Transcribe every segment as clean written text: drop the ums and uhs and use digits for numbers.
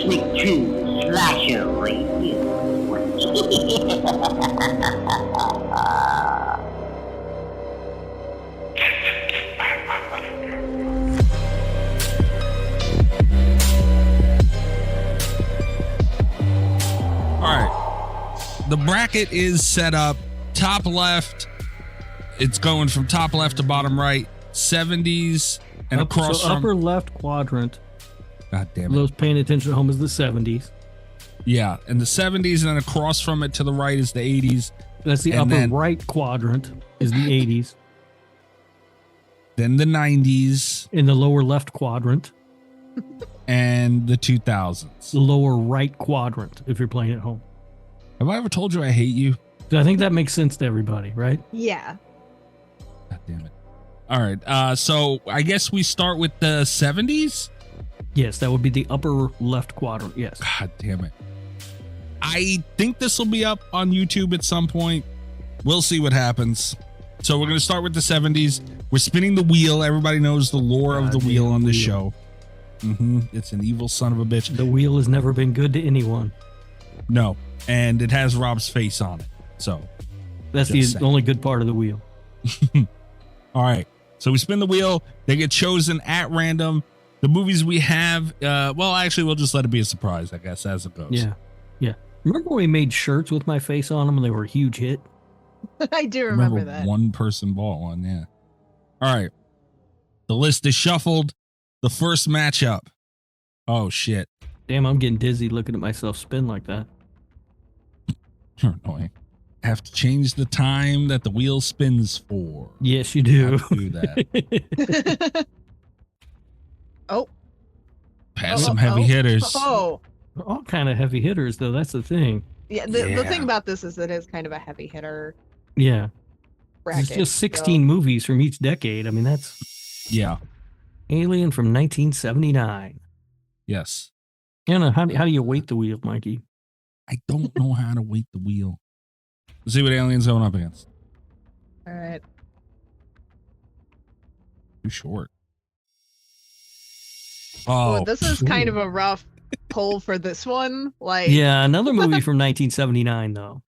listening to Slasher Radio. All right. The bracket is set up. Top left. It's going from top left to bottom right. 70s and across so from upper left quadrant. God damn For it. those paying attention at home is the 70s. Yeah, and the 70s, and then across from it to the right is the 80s. That's the And upper then- right quadrant is the 80s. Then the 90s In the lower left quadrant, and the 2000s. the lower right quadrant if you're playing at home. Have I ever told you I hate you? So I think that makes sense to everybody, right? Yeah. God damn it. All right. So I guess we start with the 70s. Yes, that would be the upper left quadrant. Yes. God damn it. I think this will be up on YouTube at some point. We'll see what happens. So we're going to start with the 70s. We're spinning the wheel. Everybody knows the lore of the wheel on this show. It's an evil son of a bitch. The wheel has never been good to anyone. No. And it has Rob's face on it. So That's Just the saying. only good part of the wheel. all right. So we spin the wheel. They get chosen at random. The movies we have, well, actually, we'll just let it be a surprise, I guess, as it goes. Yeah. Yeah. Remember when we made shirts with my face on them and they were a huge hit? I do I remember that. one person bought one, yeah. All right. The list is shuffled. The first matchup. Oh, shit. Damn, I'm getting dizzy looking at myself spin like that. You're annoying. I have to change the time that the wheel spins for. Yes, you I do. have to do that. Oh. Pass some heavy hitters. Oh. They're all kind of heavy hitters, though. That's the thing. Yeah, the Yeah. thing about this is that it's kind of a heavy hitter Yeah. bracket. It's just 16 movies from each decade. I mean, that's Yeah. Alien from 1979. Yes. Anna, how do you weight the wheel, Mikey? I don't know how to weight the wheel. Let's see what Alien's going up against. All right. Too short. Well, Oh, this is kind of a rough pull for this one. Like, Yeah, another movie from 1979, though.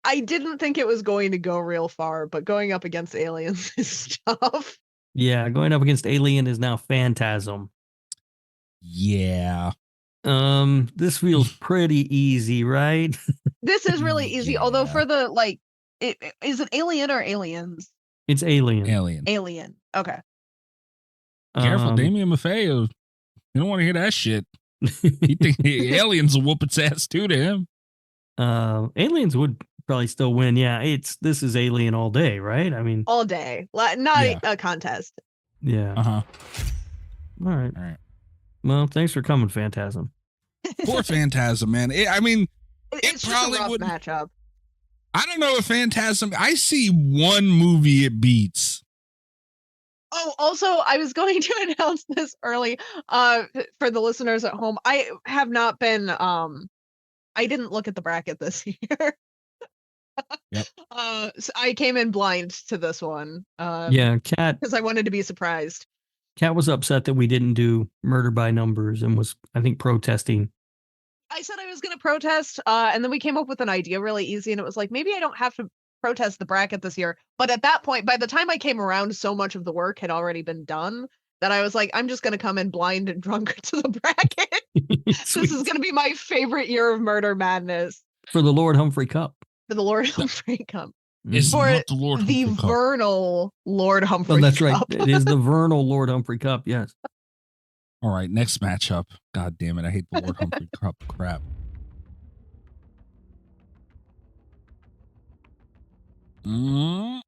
I didn't think it was going to go real far, but going up against aliens is tough. Yeah, going up against Alien is now Phantasm. yeah. This feels pretty easy, right? This is really easy. Although Yeah. for the is it Alien or Aliens? It's Alien. Alien. Alien. Okay. Careful, Um, Damien Maffeo. You don't want to hear that shit. You think the aliens will whoop its ass too to him? Aliens would probably still win. Yeah, this is Alien all day, right? I mean, All day. Not Yeah. a contest. yeah. Uh-huh. All right. All right. Well, thanks for coming, Phantasm. Poor Phantasm, man. I mean, It's just probably a rough wouldn't- matchup. I don't know if Phantasm, I see one movie it beats. Oh, also, I was going to announce this early for the listeners at home. I have not been I didn't look at the bracket this year. Yep. So I came in blind to this one. Yeah, Kat Because I wanted to be surprised. was upset that we didn't do Murder by Numbers and was, I think, protesting. I said I was going to protest, and then we came up with an idea really easy, and it was like, maybe I don't have to protest the bracket this year. But at that point, by the time I came around, so much of the work had already been done that I was like, I'm just going to come in blind and drunk to the bracket. This is going to be my favorite year of Murder Madness For the Lord Humphrey Cup. for the Lord Humphrey Cup. It's For not the Lord The Humphrey Cup. vernal Lord Humphrey Oh, that's right. Cup. It is the vernal Lord Humphrey Cup. Yes. All right, next matchup. God damn it, I hate the Lord Humphrey Cup crap. Mm,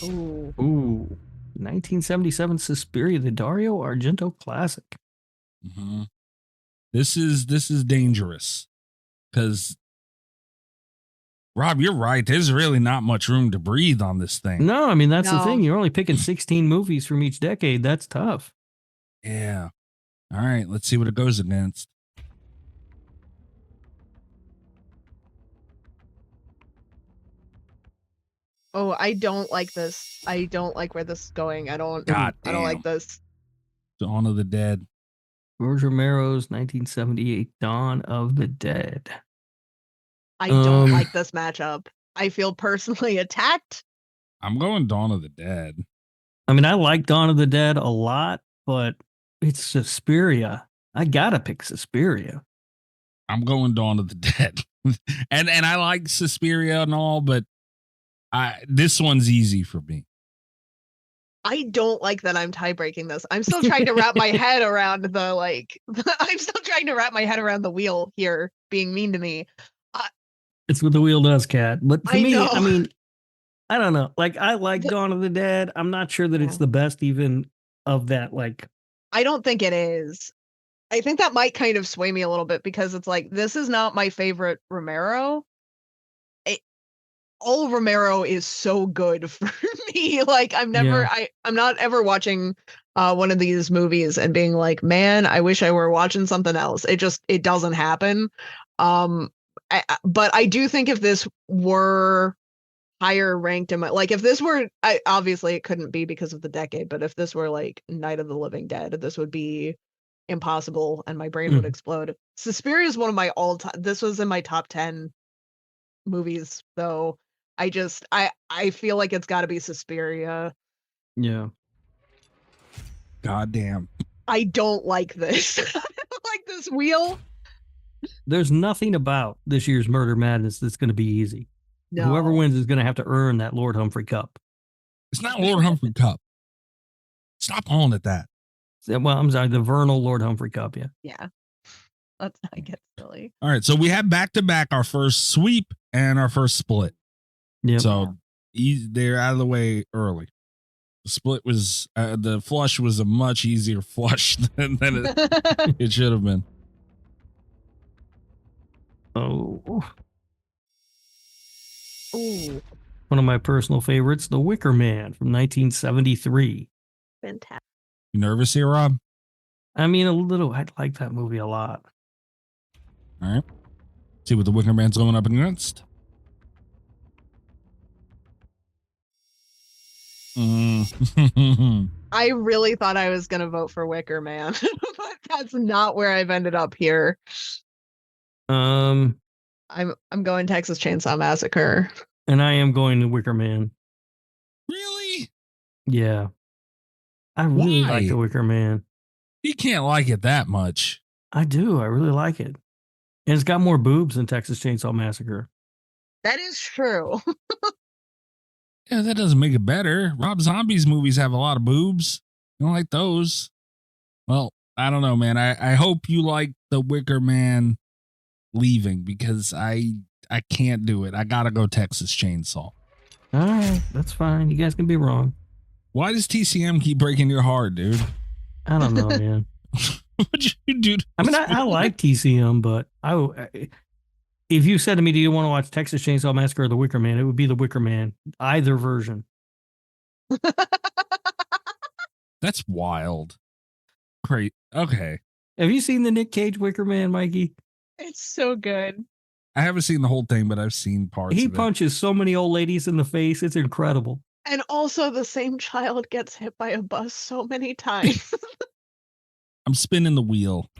Ooh. Ooh. 1977 Suspiria, the Dario Argento classic. mhm. This is dangerous because Rob, you're right. There's really not much room to breathe on this thing. No, I mean, that's the No. thing. You're only picking 16 movies from each decade. That's tough. Yeah. All right, let's see what it goes against. Oh, I don't like this. I don't like where this is going. I don't God I don't like damn. this. Dawn of the Dead. George Romero's 1978 Dawn of the Dead. I don't like this matchup. I feel personally attacked. I'm going Dawn of the Dead. I mean, I like Dawn of the Dead a lot, but it's Suspiria. I gotta pick Suspiria. I'm going Dawn of the Dead. and I like Suspiria and all, but this one's easy for me. I don't like that I'm tie breaking this. I'm still trying to wrap my head around I'm still trying to wrap my head around the wheel here being mean to me. It's what the wheel does, Kat. But for me, know. I mean, I don't know. Like, I like Dawn of the Dead. I'm not sure that it's the best even of that. Like, I don't think it is. I think that might kind of sway me a little bit because it's like, this is not my favorite Romero. All Romero is so good for me. Like, I'm not ever watching one of these movies and being like, man, I wish I were watching something else. It doesn't happen. But I do think if this were higher ranked in my, like, if this were, obviously it couldn't be because of the decade, but if this were like Night of the Living Dead, this would be impossible and my brain would explode. Suspiria is one of my all-time, this was in my top 10 movies, though. I feel like it's got to be Suspiria. Yeah. Goddamn. I don't like this. I don't like this wheel. There's nothing about this year's Murder Madness that's going to be easy. No. Whoever wins is going to have to earn that Lord Humphrey Cup. It's not Lord Humphrey Cup. Stop calling it that. Well, I'm sorry, the Vernal Lord Humphrey Cup, yeah. Yeah. Let's not get silly. All right, so we have back-to-back our first sweep and our first split. Yep. So they're out of the way early. The split was, the flush was a much easier flush than it should have been. Oh. Ooh. One of my personal favorites, The Wicker Man from 1973. Fantastic. You nervous here, Rob? I mean, a little. I like that movie a lot. All right. See what The Wicker Man's going up against. I really thought I was going to vote for Wicker Man, but that's not where I've ended up here. I'm going Texas Chainsaw Massacre. And I am going to Wicker Man. Really? Yeah. I really like The Wicker Man. You can't like it that much. I do. I really like it. And it's got more boobs than Texas Chainsaw Massacre. That is true. Yeah, that doesn't make it better. Rob Zombie's movies have a lot of boobs. You don't like those? Well, I don't know, man. I hope you like The Wicker Man leaving because I can't do it. I gotta go Texas Chainsaw. All right, that's fine. You guys can be wrong. Why does TCM keep breaking your heart, dude? I don't know, man. What'd you do? I mean, I like TCM, but if you said to me, do you want to watch Texas Chainsaw Massacre or The Wicker Man? It would be The Wicker Man, either version. That's wild. Great. Okay. Have you seen the Nick Cage Wicker Man, Mikey? It's so good. I haven't seen the whole thing, but I've seen parts of it. He punches so many old ladies in the face. It's incredible. And also the same child gets hit by a bus so many times. I'm spinning the wheel.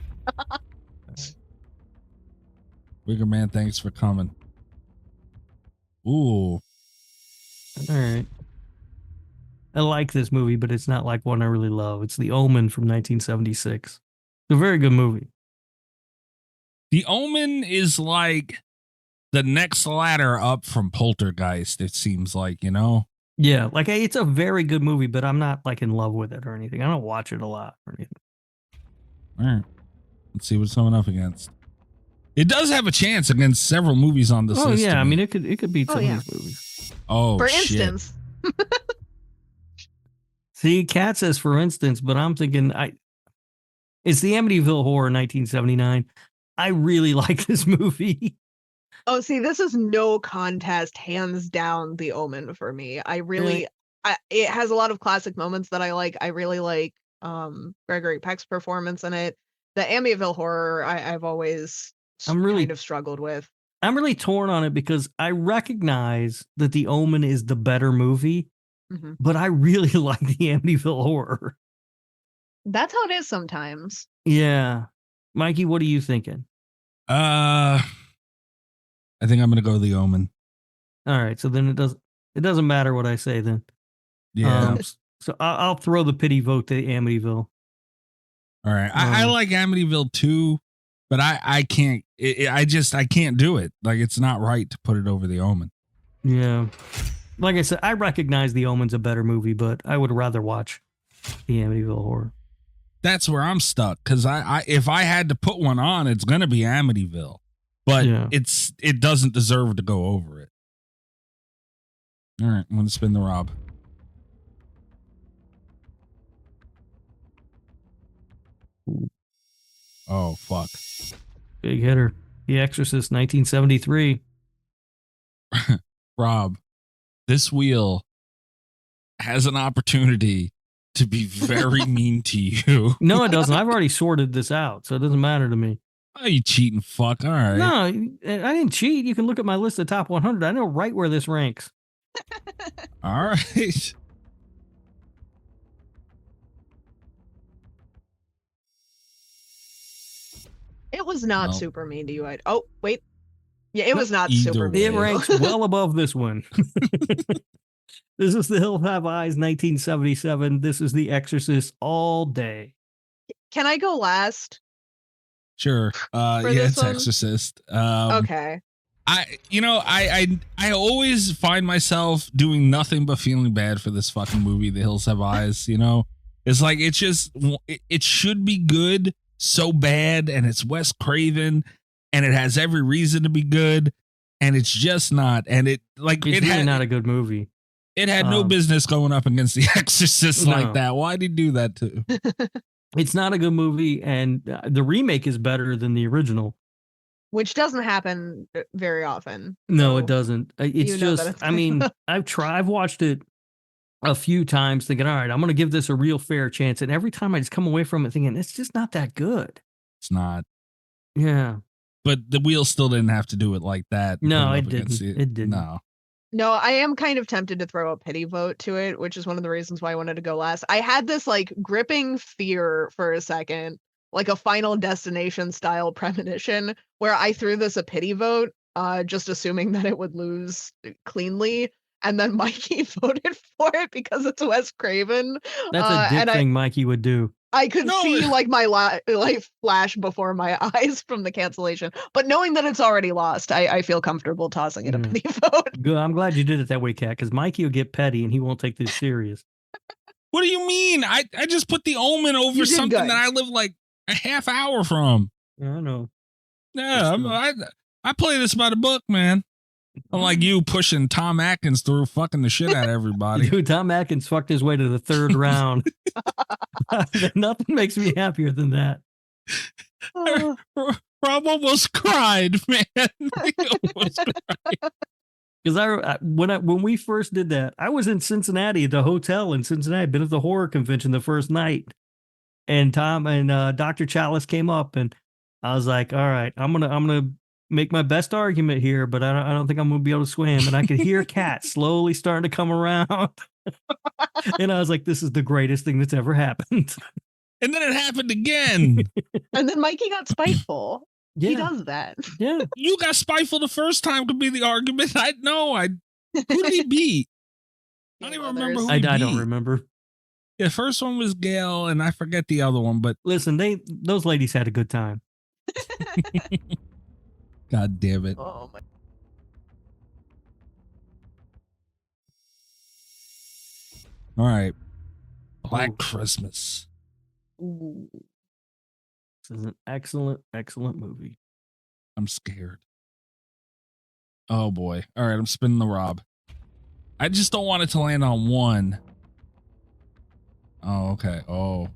Wicker Man, thanks for coming. Ooh. All right. I like this movie, but it's not like one I really love. It's The Omen from 1976. It's a very good movie. The Omen is like the next ladder up from Poltergeist, it seems like, you know? Yeah, like it's a very good movie, but I'm not like in love with it or anything. I don't watch it a lot or anything. All right. Let's see what's coming up against. It does have a chance against several movies on this list. Oh, yeah. I mean, it could beat some of these movies. Oh, for shit. instance. See, Kat says, for instance, but I'm thinking it's the Amityville Horror 1979. I really like this movie. Oh, see, this is no contest, hands down, The Omen for me. It has a lot of classic moments that I like. I really like Gregory Peck's performance in it. The Amityville Horror, I've always kind of struggled with. I'm really torn on it because I recognize that The Omen is the better movie, but I really like the Amityville Horror. That's how it is sometimes. Yeah. Mikey, what are you thinking? I think I'm gonna go The Omen. All right, so then it doesn't matter what I say then. Yeah. So I'll throw the pity vote to Amityville. All right. I like Amityville too, but I can't. I can't do it. Like, it's not right to put it over The Omen. Yeah. Like I said, I recognize The Omen's a better movie, but I would rather watch the Amityville Horror. That's where I'm stuck, because I if I had to put one on, it's gonna be Amityville, but Yeah. it doesn't deserve to go over it. All right, I'm gonna spin the Rob. Oh fuck. Big hitter. The Exorcist, 1973. Rob, this wheel has an opportunity to be very mean to you. No, it doesn't. I've already sorted this out, so it doesn't matter to me. Oh, you cheating fuck. All right. No, I didn't cheat. You can look at my list of top 100. I know right where this ranks. All right. It was not Well. super mean to you. Oh, wait. Yeah, it was not Either super way. It mean. ranks well above this one. This is The Hills Have Eyes, 1977. This is The Exorcist all day. Can I go last? Sure. Yeah, this it's one? Exorcist. Okay. I always find myself doing nothing but feeling bad for this fucking movie, The Hills Have Eyes. You know, it's like, it's just, it should be good so bad, and it's Wes Craven, and it has every reason to be good, and it's just not. And it's really not a good movie. It had no business going up against The Exorcist like that. Why did he do that to? It's not a good movie, and the remake is better than the original. Which doesn't happen very often. No, so it doesn't. It's just, I mean, I've watched it a few times thinking, all right, I'm going to give this a real fair chance. And every time I just come away from it thinking, it's just not that good. It's not. Yeah. But the wheel still didn't have to do it like that. No, it didn't. It didn't. No. No, I am kind of tempted to throw a pity vote to it, which is one of the reasons why I wanted to go last. I had this like gripping fear for a second, like a Final Destination style premonition, where I threw this a pity vote, just assuming that it would lose cleanly. And then Mikey voted for it because it's Wes Craven. That's a dick thing Mikey would do. I could see like my life flash before my eyes from the cancellation, but knowing that it's already lost, I feel comfortable tossing it a pity vote. Good. I'm glad you did it that way, Kat, because Mikey will get petty and he won't take this serious. What do you mean? I just put The Omen over something that I live like a half hour from. I know. Yeah, I play this by the book, man. Unlike you pushing Tom Atkins through, fucking the shit out of everybody. Dude, Tom Atkins fucked his way to the third round. Nothing makes me happier than that. Rob almost cried, man. Because when we first did that, I was in Cincinnati at the hotel in Cincinnati. I'd been at the horror convention the first night, and Tom and Dr. Chalice came up, and I was like, "All right, I'm gonna make my best argument here, but I don't think I'm gonna be able to swim." And I could hear Kat slowly starting to come around, and I was like, "This is the greatest thing that's ever happened." And then it happened again. And then Mikey got spiteful. Yeah. He does that. Yeah. You got spiteful the first time could be the argument. Who did he beat? I don't even remember who he beat. I don't remember. The first one was Gail, and I forget the other one, but listen, those ladies had a good time. God damn it. Oh my. All right. Black Christmas. Ooh. This is an excellent, excellent movie. I'm scared. Oh boy. All right, I'm spinning the Rob. I just don't want it to land on one. Oh, okay. Oh,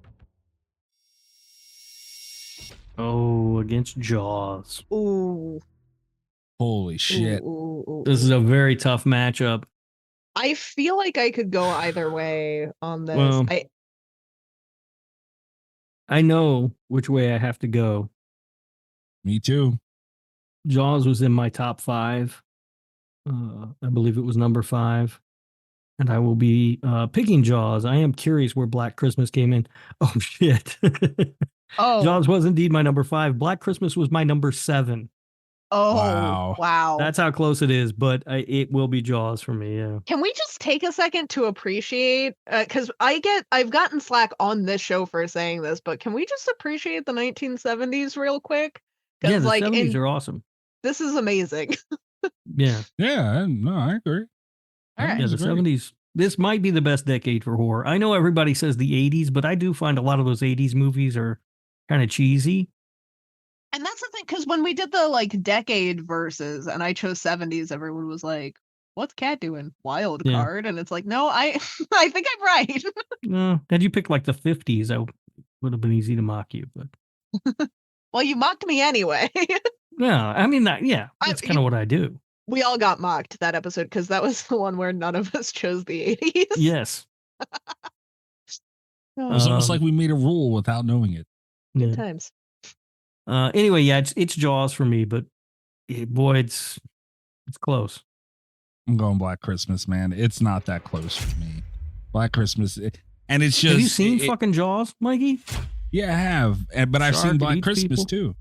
against Jaws. Ooh. Holy shit. Ooh. This is a very tough matchup. I feel like I could go either way on this. Well, I know which way I have to go. Me too. Jaws was in my top 5. I believe it was number 5. And I will be picking Jaws. I am curious where Black Christmas came in. Oh, shit. Oh, Jaws was indeed my number 5. Black Christmas was my number 7. Wow. wow. That's how close it is, but it will be Jaws for me. Yeah. Can we just take a second to appreciate? Because I've gotten slack on this show for saying this, but can we just appreciate the 1970s real quick? Yeah, the like 70s are awesome. this is amazing. Yeah. Yeah, no, I agree. All right. Yeah, the 70s. This might be the best decade for horror. I know everybody says the 80s, but I do find a lot of those 80s movies are kind of cheesy. And that's the thing, because when we did the like decade verses and I chose 70s, everyone was like, what's Cat doing? Wild Yeah. card. And it's like, no, I think I'm right. No, had you picked like the 50s, I would have been easy to mock you, but Well, you mocked me anyway. yeah, I mean that's kind of what I do. We all got mocked that episode because that was the one where none of us chose the 80s. Yes. It's almost like we made a rule without knowing it. Good Yeah. times. Anyway, yeah, it's Jaws for me, but boy, it's close. I'm going Black Christmas, man. It's not that close for me. Black Christmas, and it's just. Have you seen fucking Jaws, Mikey? Yeah, I have, but I've Shark seen that Black eats Christmas people? too.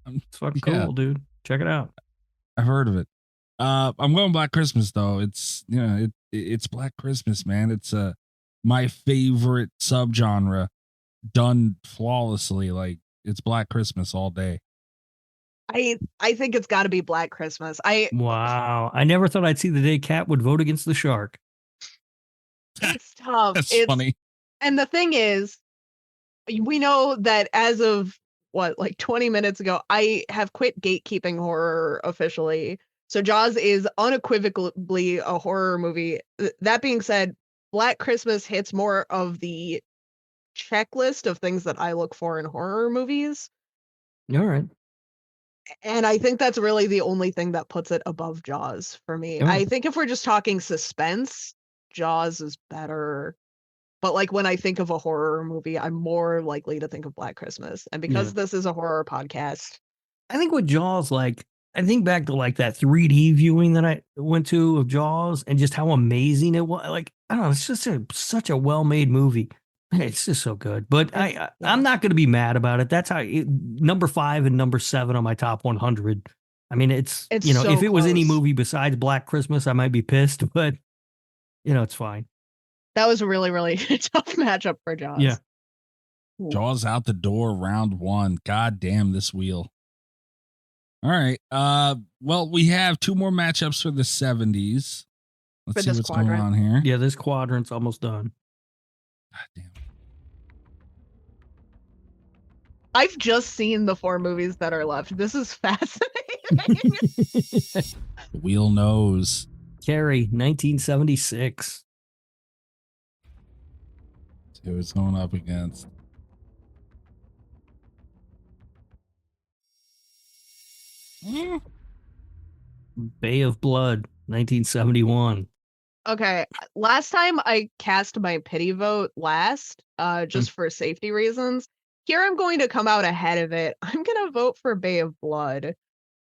It's fucking Yeah. cool, dude. Check it out. I've heard of it. I'm going Black Christmas though. It's it's Black Christmas, man. It's my favorite subgenre done flawlessly. Like it's Black Christmas all day. I think it's got to be Black Christmas. Wow. I never thought I'd see the day Cat would vote against the shark. It's tough. That's it's funny. And the thing is, we know that as of like 20 minutes ago, I have quit gatekeeping horror officially. So Jaws is unequivocally a horror movie. That being said, Black Christmas hits more of the checklist of things that I look for in horror movies. All right. And I think that's really the only thing that puts it above Jaws for me. Oh. I think if we're just talking suspense, Jaws is better. But like when I think of a horror movie, I'm more likely to think of Black Christmas. And because this is a horror podcast, I think with Jaws, like I think back to like that 3D viewing that I went to of Jaws and just how amazing it was. Like, I don't know, it's just such a well-made movie. It's just so good. But I'm not going to be mad about it. That's how number 5 and number 7 on my top 100. I mean, it's so if it was any movie besides Black Christmas, I might be pissed, but it's fine. That was a really, really tough matchup for Jaws. Yeah. Jaws out the door, round 1. God damn this wheel. All right. Well, we have 2 more matchups for the 70s. Let's see what's going on here. Yeah, this quadrant's almost done. God damn. I've just seen the 4 movies that are left. This is fascinating. The wheel knows. Carrie, 1976. See what it's going up against. Bay of Blood, 1971. Okay, last time I cast my pity vote last, just for safety reasons. Here I'm going to come out ahead of it. I'm gonna vote for Bay of Blood.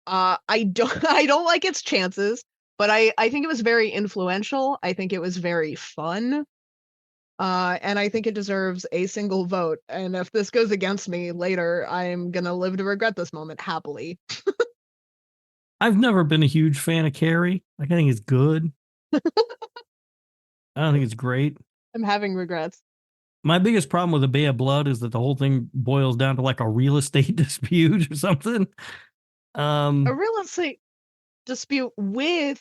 I don't like its chances, but I think it was very influential. I think it was very fun. And I think it deserves a single vote. And if this goes against me later, I'm gonna live to regret this moment happily. I've never been a huge fan of Carrie. Like, I think it's good. I don't think it's great. I'm having regrets. My biggest problem with the Bay of Blood is that the whole thing boils down to like a real estate dispute or something. A real estate dispute with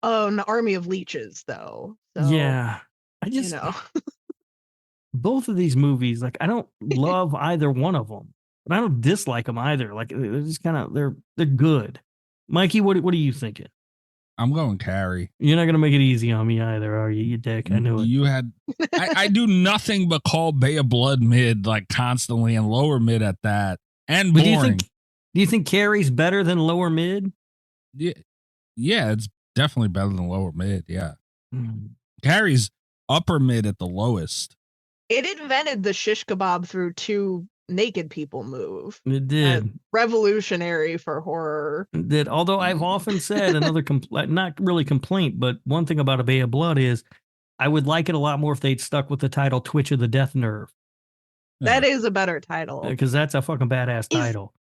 an army of leeches, though. So, yeah. I just, both of these movies, like, I don't love either one of them, but I don't dislike them either. Like, they're just kind of, they're good. Mikey, what are you thinking? I'm going Carrie. You're not going to make it easy on me either, are you, you dick? I knew it. You had, I do nothing but call Bay of Blood mid, like constantly, and lower mid at that. And boring. Do you think Carrie's better than lower mid? Yeah, it's definitely better than lower mid. Yeah. Mm. Carrie's upper mid at the lowest. It invented the shish kebab through 2 naked people move. It did. Revolutionary for horror. It did. Although I've often said another not really complaint, but one thing about A Bay of Blood is I would like it a lot more if they'd stuck with the title Twitch of the Death Nerve. That is a better title. Because that's a fucking badass title.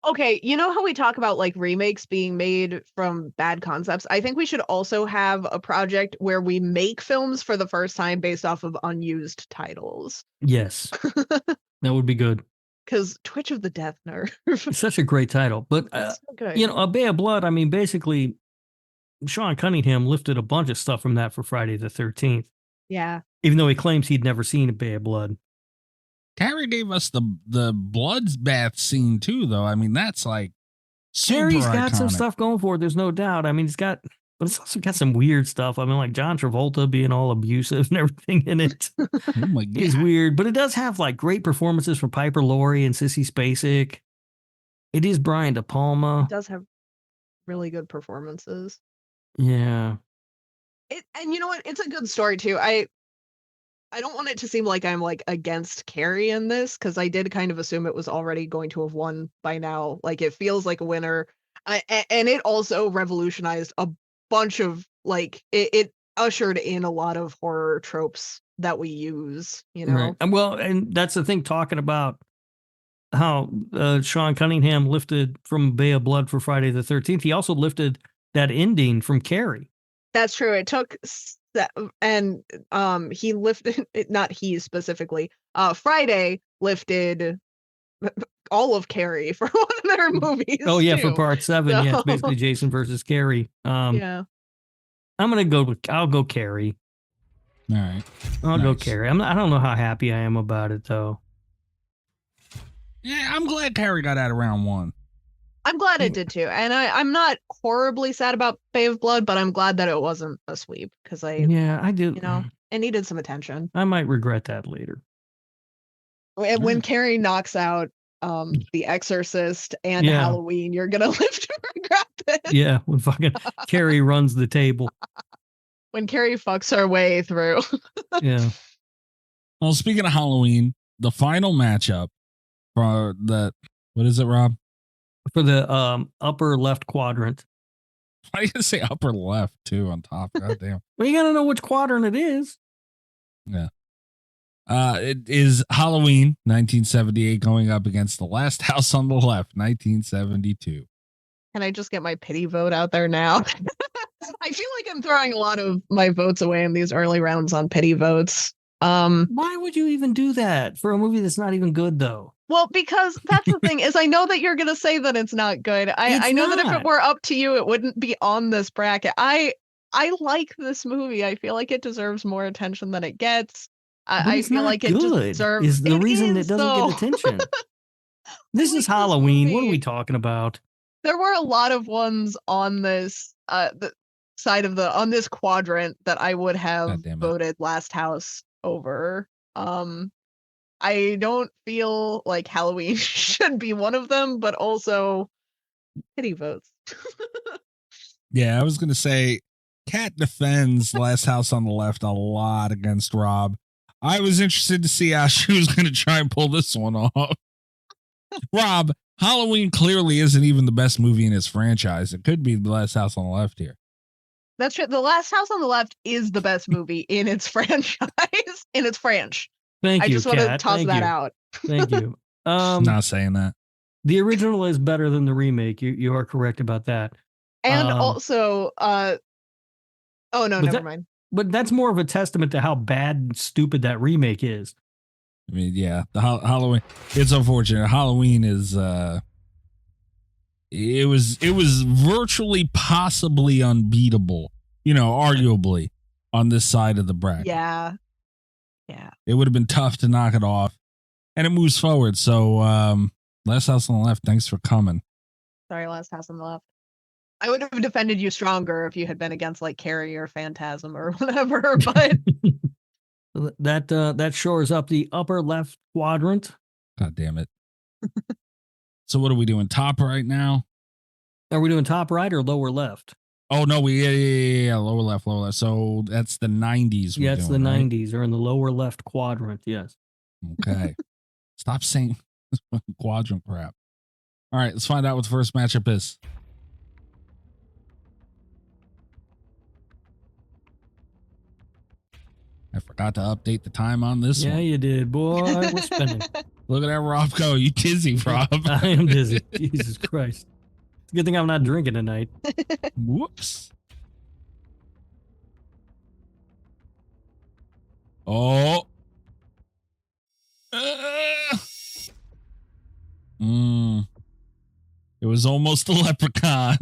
Okay, you know how we talk about like remakes being made from bad concepts? I think we should also have a project where we make films for the first time based off of unused titles. Yes. That would be good. Because Twitch of the Death Nerve. It's such a great title. But, so you know, A Bay of Blood, I mean, basically, Sean Cunningham lifted a bunch of stuff from that for Friday the 13th. Yeah. Even though he claims he'd never seen A Bay of Blood. Carrie gave us the bloodbath scene too, though. I mean, that's like super Carrie's got iconic. some stuff going for it. There's no doubt. I mean, but it's also got some weird stuff. I mean, like John Travolta being all abusive and everything in it. Oh my God. It's weird, but it does have like great performances from Piper Laurie and Sissy Spacek. It is Brian De Palma. It does have really good performances. Yeah. And you know what? It's a good story too. I don't want it to seem like I'm like against Carrie in this, because I did kind of assume it was already going to have won by now. Like it feels like a winner. And it also revolutionized a bunch of like it ushered in a lot of horror tropes that we use, you know. Right. Well, and that's the thing, talking about how Sean Cunningham lifted from Bay of Blood for Friday the 13th. He also lifted that ending from Carrie. That's true. It took and he lifted, not he specifically, Friday lifted all of Carrie for one of their movies. Oh yeah, too. for part 7. So, Yeah, it's basically Jason versus Carrie. yeah. I'll go Carrie. All right. I'll go Nice. Carrie. I don't know how happy I am about it though. Yeah, I'm glad Carrie got out of round 1. I'm glad it did too. And I'm not horribly sad about Bay of Blood, but I'm glad that it wasn't a sweep, because I do. you know, it needed some attention. I might regret that later. When Carrie knocks out The Exorcist and Yeah. Halloween, you're gonna live to regret it. Yeah, when fucking Carrie runs the table. When Carrie fucks her way through. Yeah. Well, speaking of Halloween, the final matchup for the, what is it, Rob? For the upper left quadrant. Why do you say upper left too on top? Goddamn. Well, you gotta know which quadrant it is. Yeah. It is Halloween 1978 going up against The Last House on the Left 1972. Can I just get my pity vote out there now? I feel like I'm throwing a lot of my votes away in these early rounds on pity votes. Why would you even do that for a movie that's not even good though? Well, because that's the thing, is I know that you're gonna say that it's not good. I know that if not. it were up to you, it wouldn't be on this bracket. I like this movie. I feel like it deserves more attention than it gets. I feel like it deserves. Is the reason is, it doesn't though. get attention. This like is this Halloween. What are movie. we talking about? There were a lot of ones on this the side of on this quadrant that I would have God damn it. voted Last House over. I don't feel like Halloween should be one of them, but also pity votes. Yeah, I was going to say Kat defends Last House on the Left a lot against Rob. I was interested to see how she was going to try and pull this one off. Rob, Halloween clearly isn't even the best movie in its franchise. It could be The Last House on the Left here. That's true. The Last House on the Left is the best movie in its franchise, in its franchise. Thank you. I just want to Kat. toss Thank that you. out. Thank you. Not saying that. The original is better than the remake. You are correct about that. And also, oh no, never mind. But that's more of a testament to how bad and stupid that remake is. I mean, yeah, the Halloween. It's unfortunate. Halloween is. It was virtually possibly unbeatable. You know, arguably on this side of the bracket. Yeah. It would have been tough to knock it off, and it moves forward. So, Last House on the Left. Thanks for coming. Sorry, Last House on the Left. I would have defended you stronger if you had been against like Carrie or Phantasm or whatever, but that shores up the upper left quadrant. God damn it. So what are we doing? Top right now? Are we doing top right or lower left? Oh no, yeah, lower left. So that's the 90s. Yeah, it's the right? 90s, or in the lower left quadrant. Yes. Okay. Stop saying Quadrant crap. All right, let's find out what the first matchup is. I forgot to update the time on this Yeah, one. you did, boy. We're spinning. Look at that, Rob go. You dizzy, Rob. I am dizzy. Jesus Christ. It's a good thing I'm not drinking tonight. Whoops. Oh. It was almost a leprechaun.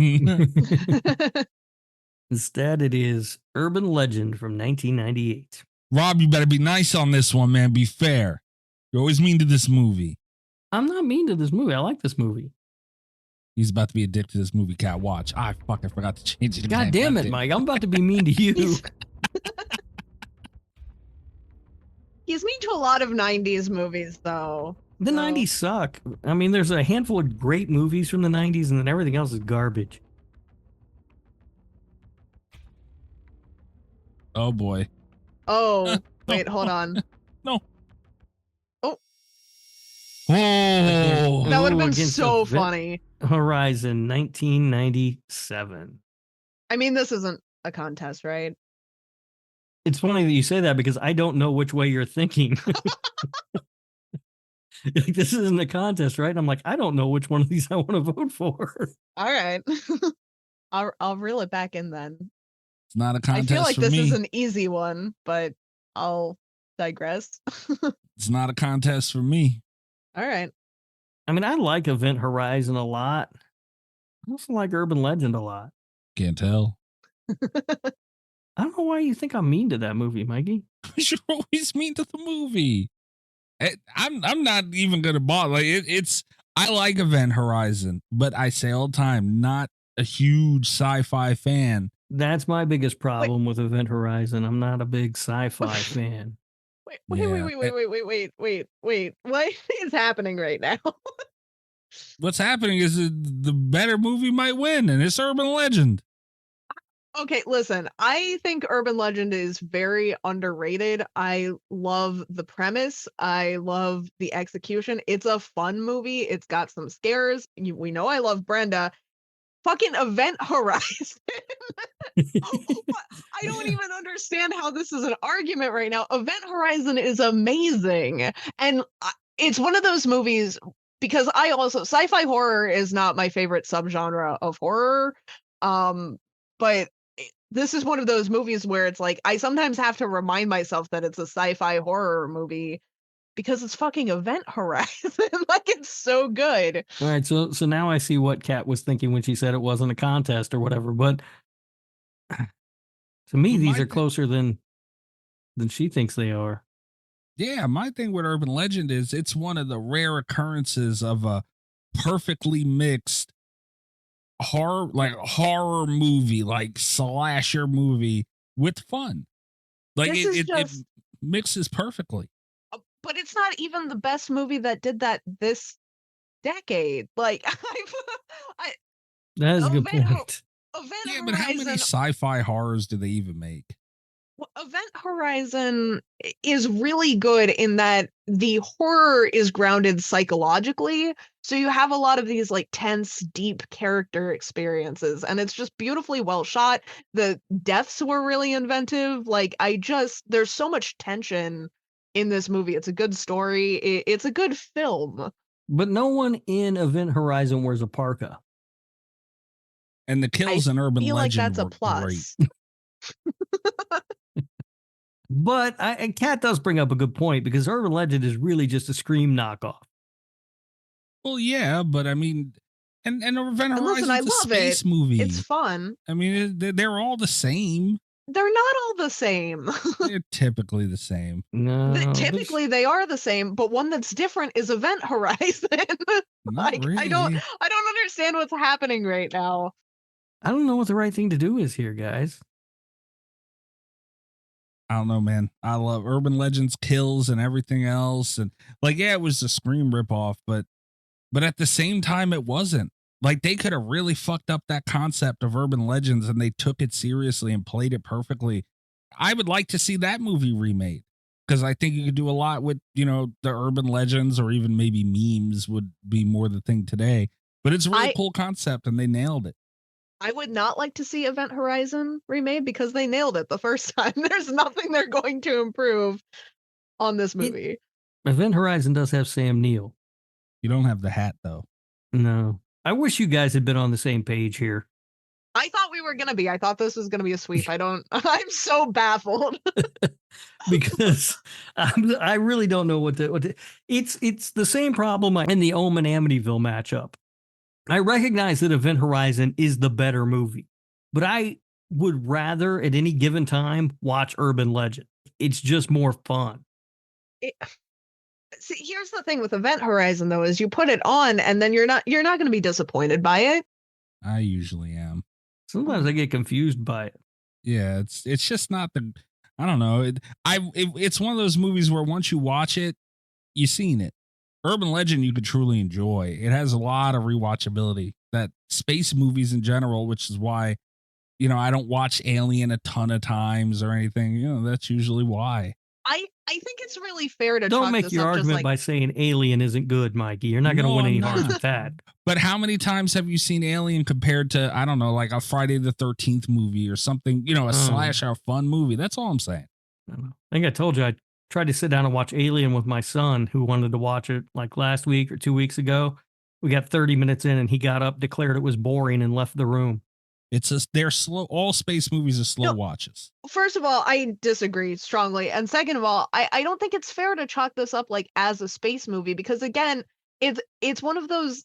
Instead, it is Urban Legend from 1998. Rob, you better be nice on this one, man. Be fair. You're always mean to this movie. I'm not mean to this movie. I like this movie. He's about to be addicted to this movie. Cat watch. I forgot to change it again. God damn it, Mike. I'm about to be mean to you. He's mean to a lot of 90s movies, though. The 90s suck. I mean, there's a handful of great movies from the 90s, and then everything else is garbage. Oh, boy. Oh, wait, hold on. No. Oh. Oh. That would have been against so Event funny. Horizon 1997. I mean, this isn't a contest, right? It's funny that you say that because I don't know which way you're thinking. Like, this isn't a contest, right? I'm like, I don't know which one of these I want to vote for. All right. I'll reel it back in then. It's not a I contest feel like for this me. is an easy one, but I'll digress. It's not a contest for me. All right. I mean, I like Event Horizon a lot. I also like Urban Legend a lot. Can't tell. I don't know why you think I'm mean to that movie, Mikey. You're always mean to the movie. I'm not even gonna bother. Like it's I like Event Horizon, but I say all the time, not a huge sci-fi fan. That's my biggest problem with Event Horizon. I'm not a big sci-fi fan. Wait. What is happening right now? What's happening is the better movie might win, and it's Urban Legend. Okay, listen, I think Urban Legend is very underrated. I love the premise. I love the execution. It's a fun movie. It's got some scares. We know I love Brenda. Fucking Event Horizon. I don't even understand how this is an argument right now. Event Horizon is amazing. And it's one of those movies, because I also, sci-fi horror is not my favorite subgenre of horror. But this is one of those movies where it's like, I sometimes have to remind myself that it's a sci-fi horror movie because it's fucking Event Horizon. Like, it's so good. All right, so now I see what Kat was thinking when she said it wasn't a contest or whatever, but to me, these are closer than she thinks they are. Yeah, my thing with Urban Legend is it's one of the rare occurrences of a perfectly mixed horror movie, like slasher movie with fun. Like it mixes perfectly. But it's not even the best movie that did that this decade. Like, that is a good point. Yeah, but how many sci-fi horrors do they even make? Well, Event Horizon is really good in that the horror is grounded psychologically. So you have a lot of these like tense, deep character experiences, and it's just beautifully well shot. The deaths were really inventive. Like, there's so much tension in this movie. It's a good story. It's a good film. But no one in Event Horizon wears a parka. And the kills in Urban Legend that's a were plus. great. But Kat does bring up a good point because Urban Legend is really just a Scream knockoff. Well, yeah, but I mean, and Event Horizon's I a love space it. movie. It's fun. I mean, they're all the same. They're not all the same. They're typically the same. No, typically they are the same, but one that's different is Event Horizon. Not really. I don't understand what's happening right now. I don't know what the right thing to do is here, guys. I don't know, man. I love Urban Legends kills and everything else. And like, yeah, it was a Scream ripoff, but at the same time, it wasn't. Like, they could have really fucked up that concept of Urban Legends and they took it seriously and played it perfectly. I would like to see that movie remade. because I think you could do a lot with, the urban legends, or even maybe memes would be more the thing today. But it's a really cool concept, and they nailed it. I would not like to see Event Horizon remade because they nailed it the first time. There's nothing they're going to improve on this movie. Event Horizon does have Sam Neill. You don't have the hat, though. No. I wish you guys had been on the same page here. I thought we were going to be. I thought this was going to be a sweep. I'm so baffled. Because I really don't know what it's the same problem in the Omen Amityville matchup. I recognize that Event Horizon is the better movie, but I would rather at any given time watch Urban Legend. It's just more fun. See, here's the thing with Event Horizon, though, is you put it on and then you're not going to be disappointed by it. I usually am. Sometimes I get confused by it. Yeah, it's just not I don't know. It's one of those movies where once you watch it, you've seen it. Urban Legend you could truly enjoy. It has a lot of rewatchability. That space movies in general, which is why, I don't watch Alien a ton of times or anything. That's usually why. I think it's really fair to don't make your argument by saying Alien isn't good, Mikey. You're not going to win any hearts with that. But how many times have you seen Alien compared to, I don't know, like a Friday the 13th movie or something, a slash or fun movie? That's all I'm saying. I think I told you I tried to sit down and watch Alien with my son, who wanted to watch it like last week or 2 weeks ago. We got 30 minutes in and he got up, declared it was boring, and left the room. They're slow. All space movies are slow watches. First of all, I disagree strongly. And second of all, I don't think it's fair to chalk this up like as a space movie, because again, it's one of those,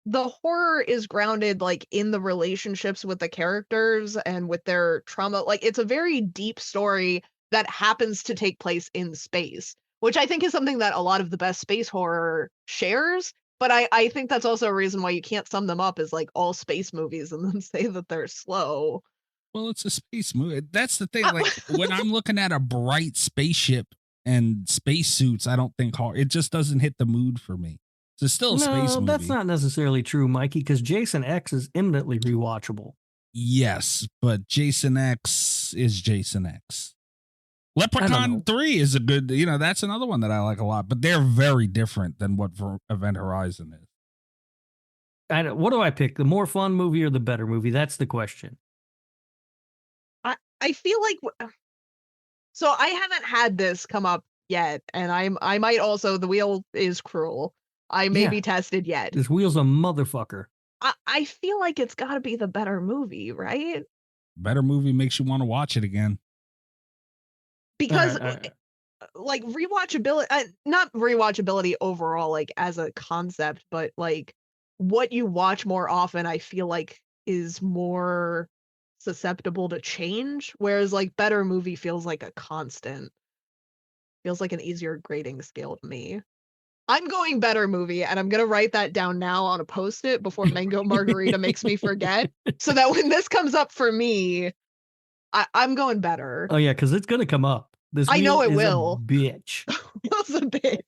the horror is grounded like in the relationships with the characters and with their trauma. Like it's a very deep story that happens to take place in space, which I think is something that a lot of the best space horror shares. But I think that's also a reason why you can't sum them up as like all space movies and then say that they're slow. Well, it's a space movie. That's the thing. Like when I'm looking at a bright spaceship and spacesuits, I don't think it just doesn't hit the mood for me. It's still a space movie. That's not necessarily true, Mikey, because Jason X is eminently rewatchable. Yes, but Jason X is Jason X. Leprechaun 3 is a good, that's another one that I like a lot, but they're very different than what Event Horizon is. What do I pick? The more fun movie or the better movie? That's the question. I feel like, so I haven't had this come up yet, and I might also, the wheel is cruel. I may be tested yet. This wheel's a motherfucker. I feel like it's got to be the better movie, right? Better movie makes you want to watch it again. Because like rewatchability, not rewatchability overall, like as a concept, but like what you watch more often, I feel like is more susceptible to change. Whereas like better movie feels like a constant, feels like an easier grading scale to me. I'm going better movie, and I'm going to write that down now on a Post-it before Mango Margarita makes me forget, so that when this comes up for me, I'm going better. Oh, yeah, because it's going to come up. I know it will. Bitch. It's a bitch.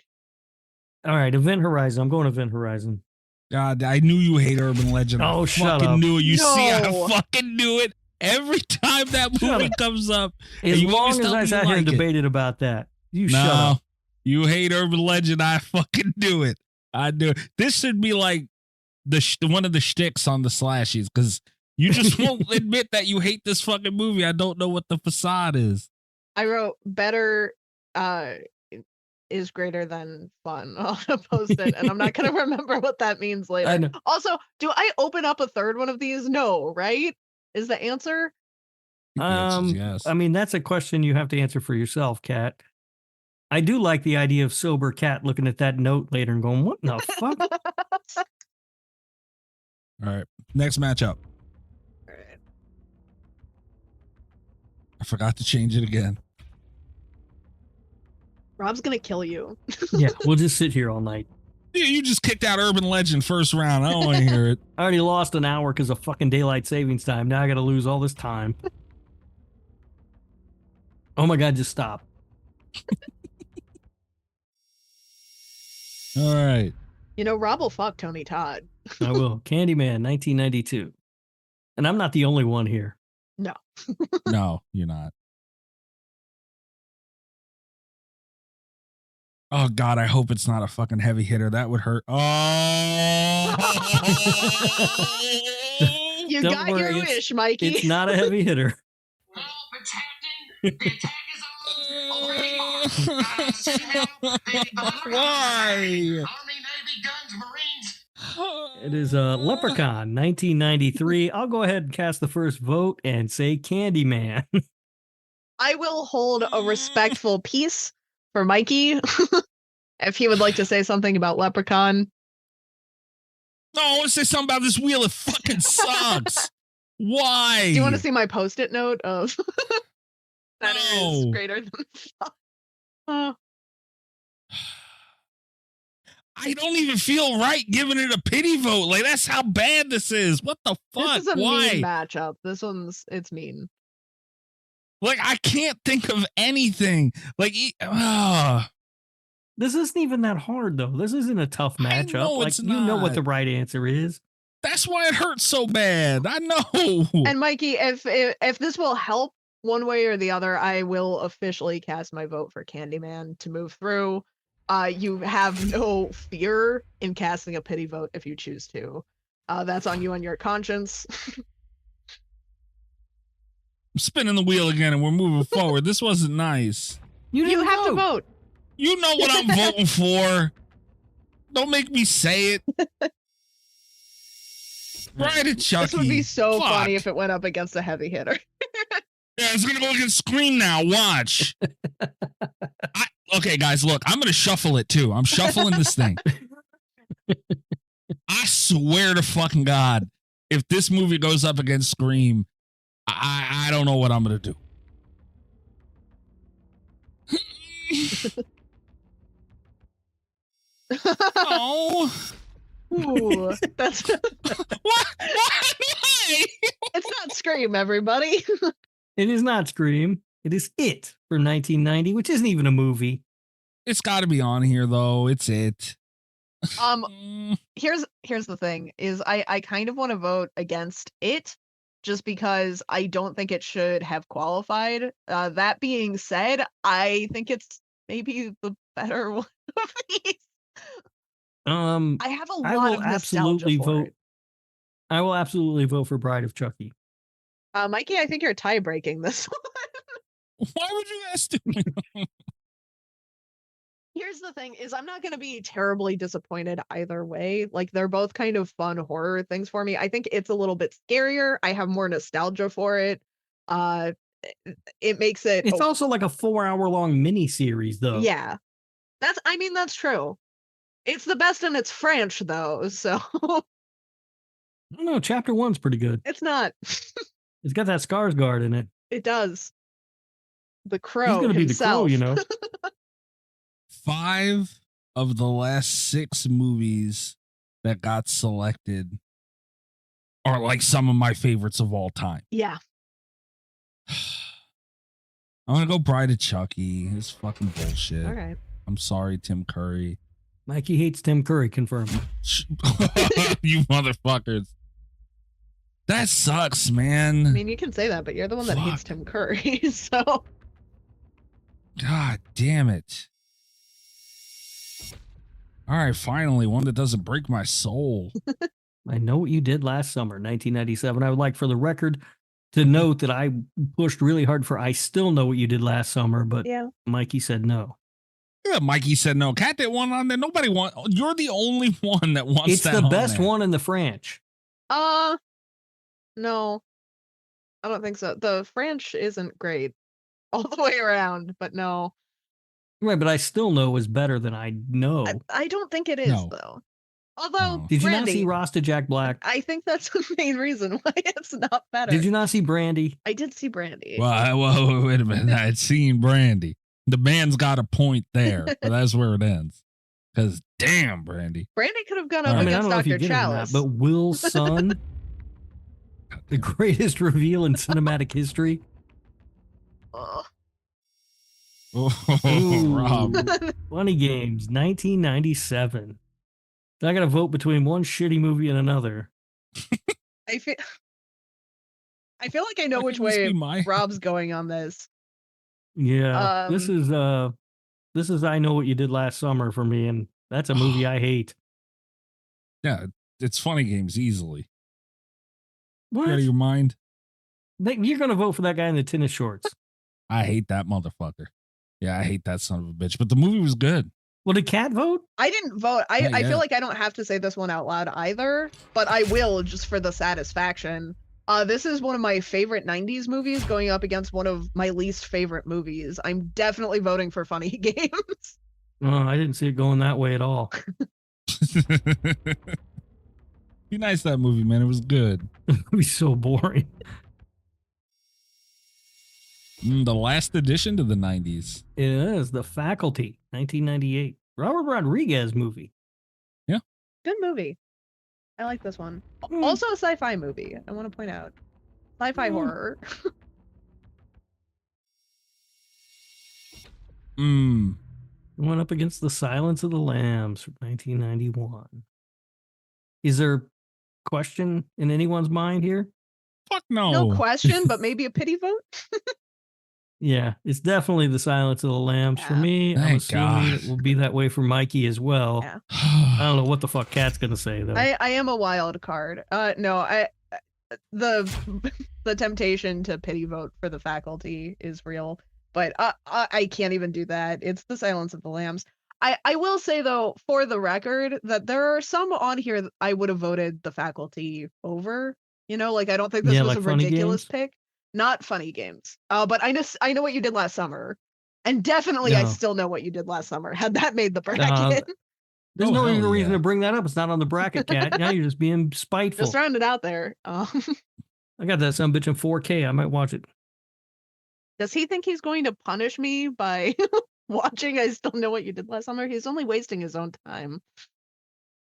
All right, Event Horizon. I'm going Event Horizon. God, I knew you hate Urban Legend. Oh, shut fucking up. Knew it. You see, I fucking knew it. Every time that movie comes up. As long as I sat here and debated about that. You shut up. You hate Urban Legend. I fucking do it. I do. This should be like one of the shticks on the slashies, because you just won't admit that you hate this fucking movie. I don't know what the facade is. I wrote better is greater than fun on a Post-it, and I'm not going to remember what that means later. I know. Also, do I open up a third one of these? No, right? Is the answer? Yes. I mean, that's a question you have to answer for yourself, Kat. I do like the idea of sober Kat looking at that note later and going, what in the fuck? All right. Next matchup. All right. I forgot to change it again. Rob's going to kill you. Yeah, we'll just sit here all night. You just kicked out Urban Legend first round. I don't want to hear it. I already lost an hour because of fucking daylight savings time. Now I got to lose all this time. Oh my God, just stop. All right. Rob will fuck Tony Todd. I will. Candyman, 1992. And I'm not the only one here. No. No, you're not. Oh God, I hope it's not a fucking heavy hitter. That would hurt. Oh, You Don't got your worry, wish, Mikey. it's not a heavy hitter. Help, it's happening. The attack is on. Already marked. Send help. The why? Army, Navy, guns, Marines. It is Leprechaun, 1993. I'll go ahead and cast the first vote and say Candyman. I will hold a respectful peace for Mikey if he would like to say something about Leprechaun. No, I want to say something about this wheel. It fucking sucks. Why? Do you want to see my post-it note of that is No. greater than five? I don't even feel right giving it a pity vote. Like, that's how bad this is. What the fuck? This is a Why? mean matchup. It's mean. Like, I can't think of anything. Like, This isn't even that hard, though. This isn't a tough I matchup. know Like, it's you know what not. the right answer is. that's why it hurts so bad. I know. And Mikey, if this will help one way or the other, I will officially cast my vote for Candyman to move through. You have no fear in casting a pity vote if you choose to. That's on you and your conscience. I'm spinning the wheel again and we're moving forward. This wasn't nice. You You have to vote. You know what I'm voting for. Don't make me say it. Bride of Chucky. This would be so Fuck. funny if it went up against a heavy hitter. Yeah, it's gonna go against Scream now. Watch. Okay, guys, look. I'm gonna shuffle it too. I'm shuffling this thing. I swear to fucking God, if this movie goes up against Scream, I don't know what I'm gonna do. Oh, Ooh, that's what? Why? it's not Scream, everybody. It is not Scream. It is It from 1990, which isn't even a movie. It's got to be on here though. It's it. Mm, Here's the thing: is I kind of want to vote against it, just because I don't think it should have qualified. That being said, I think it's maybe the better one of these. I have a I lot will of nostalgia absolutely for vote. it. I will absolutely vote for Bride of Chucky. Mikey, I think you're tie breaking this one. why would you ask me? Here's the thing: is I'm not going to be terribly disappointed either way. Like, they're both kind of fun horror things for me. I think it's a little bit scarier. I have more nostalgia for it. Uh, it makes it. It's also like a 4-hour-long mini series, though. Yeah, that's true. It's the best in its French, though, so No, chapter 1's pretty good. it's not. It's got that Skarsgård in it. It does. The He's crow going to be the himself. crow, you know. 5 of the last 6 movies that got selected are like some of my favorites of all time. Yeah. I'm gonna go Bride of Chucky. It's fucking bullshit. All right. I'm sorry, Tim Curry. Mikey hates Tim Curry, confirmed. You motherfuckers. That sucks, I man. mean, you can say that, but you're the one that hates Fuck. Tim Curry, so God damn it. All right, finally, one that doesn't break my soul. I Know What You Did Last Summer, 1997. I would like for the record to note that I pushed really hard for I Still Know What You Did Last Summer, but yeah. Mikey said no. Yeah, Mikey said no. Cat didn't want on there. Nobody want. You're the only one that wants It's that the on best there. one in the French. No, I don't think so. The French isn't great all the way around, but no, Right, but I Still Know is better than I Know. I don't think it is No. though. Although, No. Did you not Brandy, see Rasta Jack Black? I think that's the main reason why it's not better. Did you not see Brandy? I did see Brandy. Well, wait a minute. I had seen Brandy. The man's got a point there, but that's where it ends. Because damn, Brandy. Brandy could have gone I up I mean, I against don't know if you Dr. get it or not, Chalice. but Will's son, the greatest reveal in cinematic history. Ugh. Oh, Ooh. Rob. Funny Games, 1997. I got to vote between one shitty movie and another. I feel like I know which Must way be my- Rob's going on this. Yeah, this is This is I Know What You Did Last Summer for me, and that's a movie I hate. Yeah, it's Funny Games easily. What? You out of your mind? You're going to vote for that guy in the tennis shorts. I hate that motherfucker. Yeah, I hate that son of a bitch. But the movie was good. Well, did Kat vote? I didn't vote. Not I feel yet. like I don't have to say this one out loud either, but I will just for the satisfaction. This is one of my favorite 90s movies going up against one of my least favorite movies. I'm definitely voting for Funny Games. Oh, I didn't see it going that way at all. Be nice that movie, man. It was good. It would be so boring. The last addition to the 90s. It is The Faculty, 1998. Robert Rodriguez movie. Good movie. I like this one. Also a sci-fi movie, I want to point out. Sci-fi horror. Went up against The Silence of the Lambs from 1991. Is there a question in anyone's mind here? Fuck no. No question, but maybe a pity vote? Yeah, it's definitely The Silence of the Lambs for Yeah. me. I'm Thank assuming God. it will be that way for Mikey as well. Yeah. I don't know what the fuck Kat's gonna say though. I am a wild card. No, the temptation to pity vote for The Faculty is real, but I can't even do that. It's The Silence of the Lambs. I will say though, for the record, that there are some on here that I would have voted The Faculty over. You know, like I don't think this was like a Funny ridiculous Games? pick. Not Funny Games. But I know what you did last summer. And definitely I No. still know what you did last summer. Had that made the bracket. There's Oh, no hell even reason yeah. to bring that up. It's not on the bracket, Kat. Now you're just being spiteful. Just round it out there. I got that son bitch in 4K. I might watch it. Does he think he's going to punish me by watching I Still Know What You Did Last Summer? He's only wasting his own time.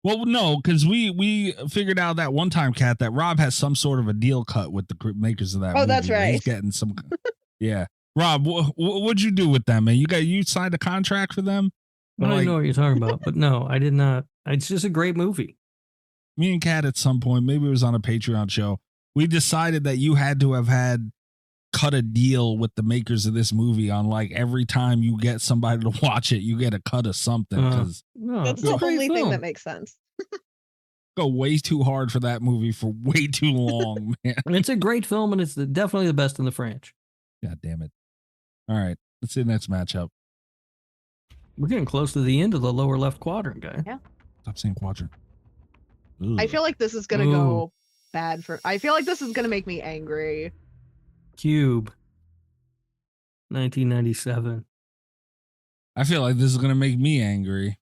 Well, no, because we figured out that one time, Kat, that Rob has some sort of a deal cut with the makers of that movie. Oh, that's where He's right. getting some. Yeah. Rob, what'd you do with them, man? You signed a contract for them? I don't know what you're talking about, but no, I did not. It's just a great movie. Me and Kat at some point, maybe it was on a Patreon show, we decided that you had to have had cut a deal with the makers of this movie on like every time you get somebody to watch it, you get a cut of something. Because No, That's it's a the great only thing film. that makes sense. go way too hard for that movie for way too long, man. It's a great film, and it's definitely the best in the franchise. God damn it. All right. Let's see the next matchup. We're getting close to the end of the lower left quadrant, guy. Yeah. Stop saying quadrant. I Ugh. feel like this is gonna go bad for. I feel like this is gonna make me angry. Cube, 1997. I feel like this is going to make me angry.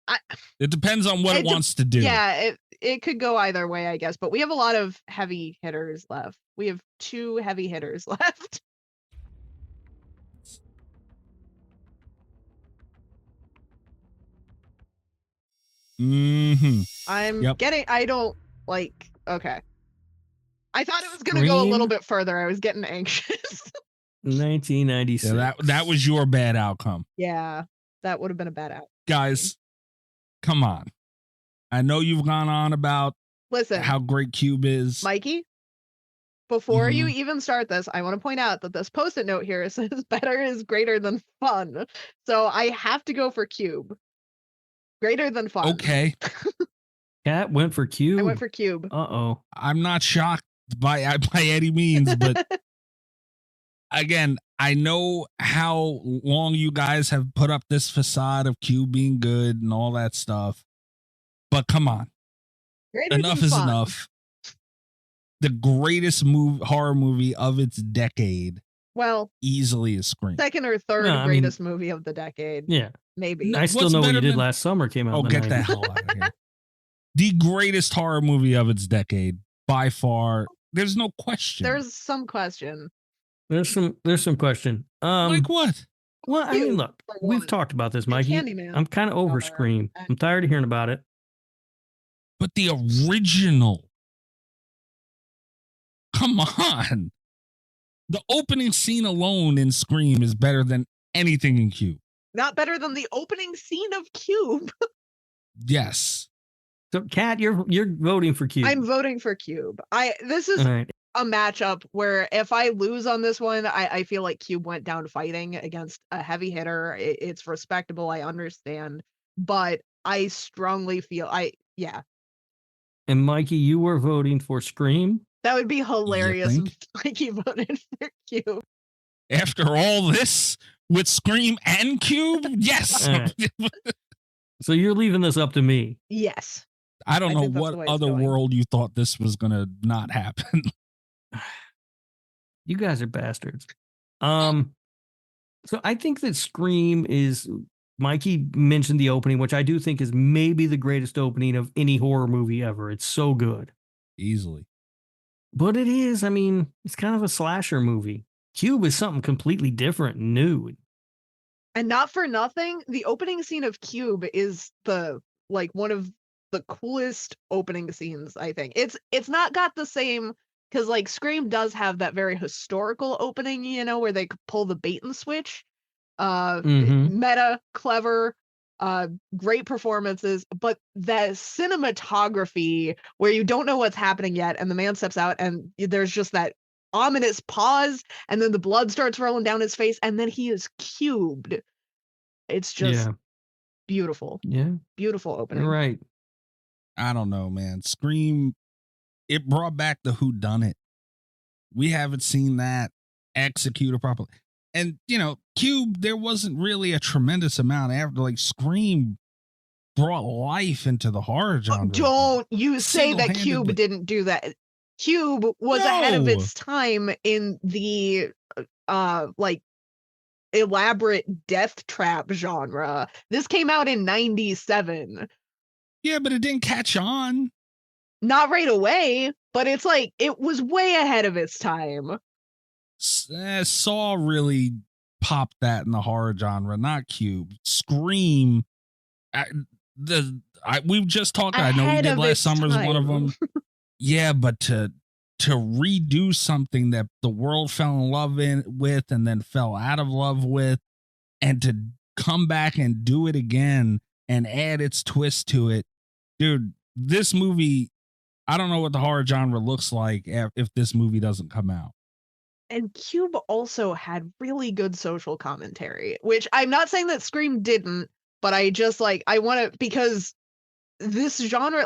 It depends on what it wants to do. Yeah, it could go either way, I guess. But we have a lot of heavy hitters left. We have 2 heavy hitters left. I'm getting. I don't like. Okay. I thought it was gonna go a little bit further. I was getting anxious. 1996. Yeah, that was your bad outcome. Yeah, that would have been a bad out. Guys, come on. I know you've gone on about how great Cube is. Mikey, before you even start this, I want to point out that this post-it note here says better is greater than fun. So I have to go for Cube. Greater than fun. Okay. Kat went for Cube. I went for Cube. Uh-oh. I'm not shocked by any means, but again, I know how long you guys have put up this facade of Cube being good and all that stuff. But come on. Enough is enough. The greatest horror movie of its decade. Well, easily is Scream. Second or third greatest movie of the decade. Yeah. Maybe. I Still Know What You Did Last Summer came out. Oh, get the hell out of here. The greatest horror movie of its decade, by far. There's no question. There's some question. There's some question. Like what? Well, I mean, look, we've talked about this, Mikey. Candyman. I'm kind of over Scream. I'm tired of hearing about it. But the original. Come on. The opening scene alone in Scream is better than anything in Cube. Not better than the opening scene of Cube. Yes. So, Kat, you're voting for Cube. I'm voting for Cube. This is all right. a matchup where if I lose on this one, I feel like Cube went down fighting against a heavy hitter. It's respectable, I understand, but I strongly feel yeah, And Mikey, you were voting for Scream. that would be hilarious think? if Mikey voted for Cube. After all this with Scream and Cube, yes. All right. So you're leaving this up to me. Yes. I don't I know think that's what the way it's other going. world you thought this was gonna not happen. You guys are bastards. So I think that Scream is, Mikey mentioned the opening, which I do think is maybe the greatest opening of any horror movie ever. It's so good. Easily. But it is, I mean, it's kind of a slasher movie. Cube is something completely different and new. And not for nothing, the opening scene of Cube is one of the coolest opening scenes, I think. It's not got the same, because like Scream does have that very historical opening, where they pull the bait and switch. Meta, clever, great performances, but the cinematography where you don't know what's happening yet, and the man steps out and there's just that ominous pause, and then the blood starts rolling down his face, and then he is cubed. It's just beautiful. Yeah. Beautiful opening. You're right. I don't know, man. Scream, it brought back the whodunit. We haven't seen that executed properly. And, Cube, there wasn't really a tremendous amount after. Like, Scream brought life into the horror genre. Don't you say that Cube didn't do that. Cube was ahead of its time in the elaborate death trap genre. This came out in 97. Yeah, but it didn't catch on. Not right away, but it's like it was way ahead of its time. Saw really popped that in the horror genre, not Cube. Scream, we've just talked. I know we did last summer's one of them. Yeah, but to redo something that the world fell in love with and then fell out of love with, and to come back and do it again and add its twist to it, dude. This movie, I don't know what the horror genre looks like if this movie doesn't come out. And Cube also had really good social commentary, which I'm not saying that Scream didn't, but I just I want to, because this genre,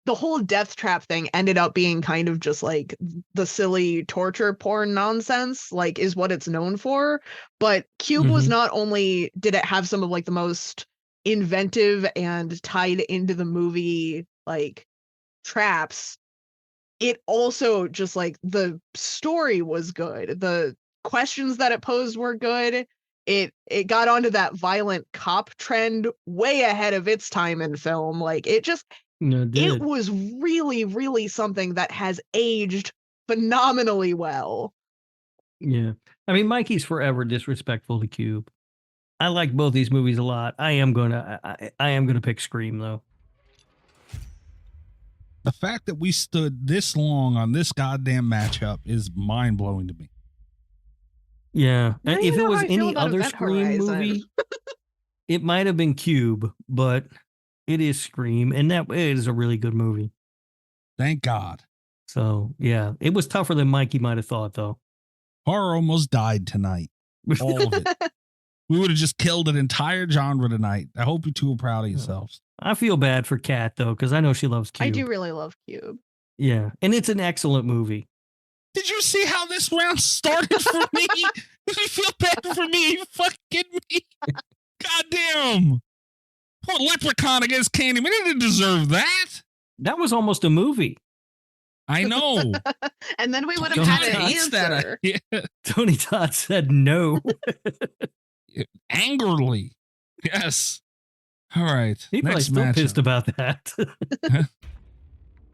the whole death trap thing ended up being kind of just the silly torture porn nonsense, is what it's known for. But Cube was not only did it have some of the most inventive and tied into the movie traps, it also just the story was good. The questions that it posed were good. It got onto that violent cop trend way ahead of its time in film. It was really, really something that has aged phenomenally well. Yeah. I mean, Mikey's forever disrespectful to Cube. I like both these movies a lot. I am gonna pick Scream though. The fact that we stood this long on this goddamn matchup is mind blowing to me. Yeah. And if it was any other Scream movie, it might have been Cube, but it is Scream, and that it is a really good movie. Thank God. So yeah, it was tougher than Mikey might have thought, though. Horror almost died tonight. All of it. We would have just killed an entire genre tonight. I hope you two are proud of yourselves. I feel bad for Kat though, because I know she loves Cube. I do really love Cube. Yeah, and it's an excellent movie. Did you see how this round started for me? Did you feel bad for me? You fucking kidding me? Goddamn. Poor Leprechaun against Candyman. They didn't deserve that. That was almost a movie. I know. And then we would have had an answer. Tony Todd said no. Angrily. Yes. All right. He probably still pissed about that.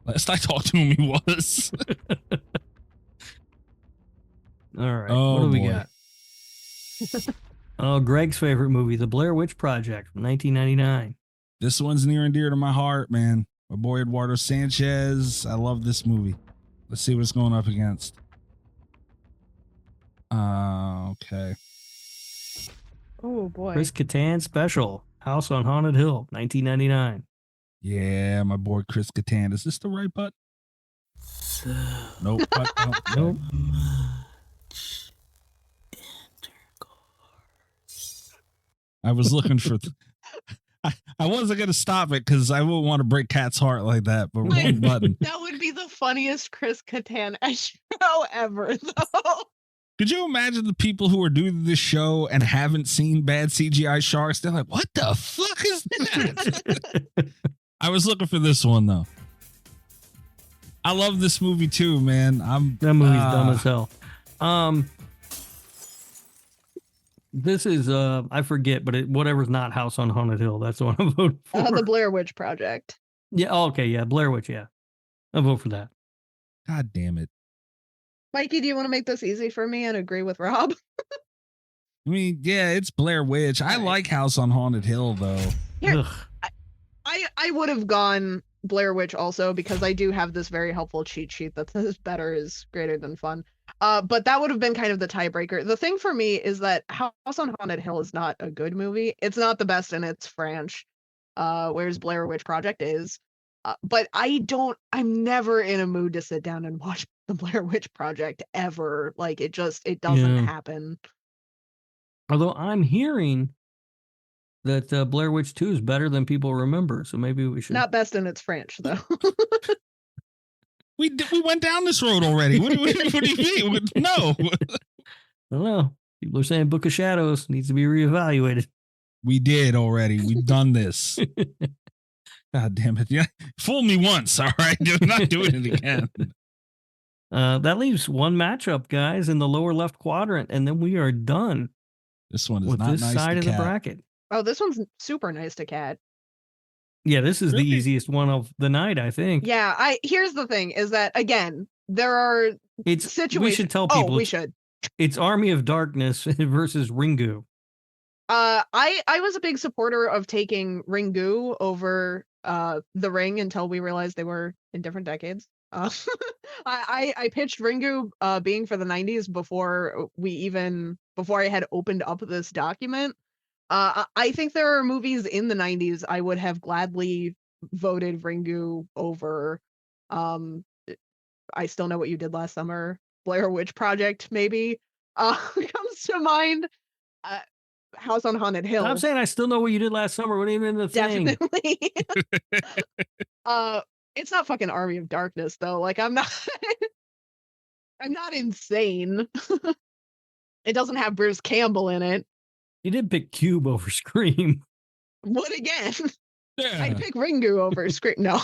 Last I talked to him, he was. All right. Oh, what do we boy. got? Oh, Greg's favorite movie, The Blair Witch Project from 1999. This one's near and dear to my heart, man. My boy Eduardo Sanchez. I love this movie. Let's see what it's going up against. Okay. Oh boy. Chris Kattan special, House on Haunted Hill, 1999. Yeah, my boy Chris Kattan. Is this the right button? Nope. Nope. I was looking for. I wasn't gonna stop it because I wouldn't want to break Kat's heart like that. But wrong button. That would be the funniest Chris Kattan show ever, though. Could you imagine the people who are doing this show and haven't seen bad CGI sharks? They're like, "What the fuck is that?" I was looking for this one though. I love this movie too, man. That movie's dumb as hell. This is I forget, but whatever's not House on Haunted Hill. That's the one I'm voting for. The Blair Witch Project. Yeah. Okay. Yeah. Blair Witch. Yeah. I'll vote for that. God damn it. Mikey, do you want to make this easy for me and agree with Rob? I mean, yeah, it's Blair Witch. I like House on Haunted Hill though. Here, I would have gone Blair Witch also because I do have this very helpful cheat sheet that says better is greater than fun. But that would have been kind of the tiebreaker. The thing for me is that House on Haunted Hill is not a good movie. It's not the best in its franchise, whereas Blair Witch Project is. But I'm never in a mood to sit down and watch the Blair Witch Project ever. Like it doesn't happen. Although I'm hearing that Blair Witch 2 is better than people remember. So maybe we should. Not best in its franchise, though. We went down this road already. What do you mean? No. I don't know. People are saying Book of Shadows needs to be reevaluated. We did already. We've done this. God damn it. Yeah. Fool me once. All right. I'm not doing it again. That leaves one matchup, guys, in the lower left quadrant, and then we are done. This one is with not this nice side to of Kat. the bracket. Oh, this one's super nice to Kat. Yeah, this is Really? the easiest one of the night, I think. Yeah, here's the thing is that again, there are It's situations. we should tell people we should. It's Army of Darkness versus Ringu. I was a big supporter of taking Ringu over The Ring until we realized they were in different decades. I pitched Ringu being for the 90s before I had opened up this document. I think there are movies in the 90s I would have gladly voted Ringu over. I Still Know What You Did Last Summer, Blair Witch Project, maybe comes to mind. House on Haunted Hill. I'm saying I still know what you did last summer. What even the thing? Definitely. It's not fucking Army of Darkness though. Like I'm not insane. It doesn't have Bruce Campbell in it. You did pick Cube over Scream. What again? Yeah. I'd pick Ringu over Scream. No.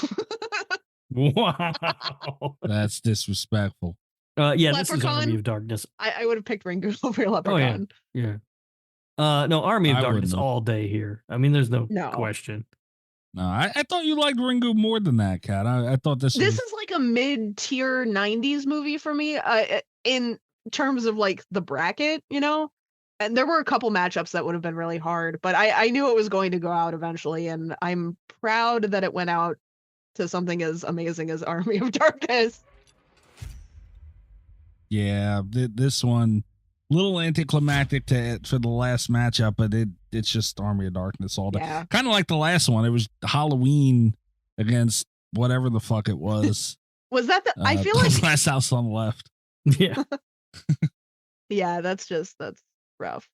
Wow. That's disrespectful. Yeah, this is Leprechaun? Army of Darkness. I would have picked Ringu over Leprechaun. Oh yeah. Yeah. No, Army of I Darkness wouldn't. all day here. I mean, there's no No. question. No, I thought you liked Ringu more than that, Kat. I thought this This was... is like a mid-tier 90s movie for me in terms of like the bracket, you know? And there were a couple matchups that would have been really hard, but I knew it was going to go out eventually, and I'm proud that it went out to something as amazing as Army of Darkness. Yeah, this one, little anticlimactic for the last matchup, but it's just Army of Darkness all day. Yeah. Kind of like the last one. It was Halloween against whatever the fuck it was. Was that I feel like Last House on the Left. Yeah. yeah, that's rough.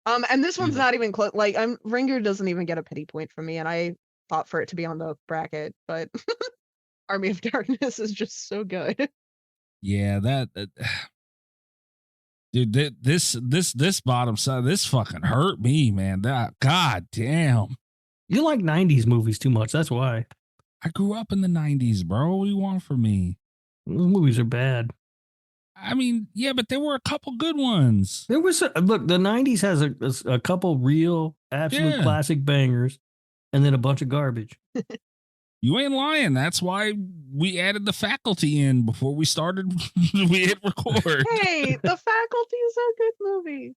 And this one's not even close. Like Ringer doesn't even get a pity point from me, and I fought for it to be on the bracket, but Army of Darkness is just so good. Yeah, dude, this bottom side, this fucking hurt me, man. God damn. You like 90s movies too much. That's why. I grew up in the 90s, bro. What do you want from me? Those movies are bad. I mean, yeah, but there were a couple good ones. There was look, the 90s has a couple real absolute classic bangers and then a bunch of garbage. You ain't lying. That's why we added The Faculty in before we started. We hit record. Hey, The Faculty is a good movie.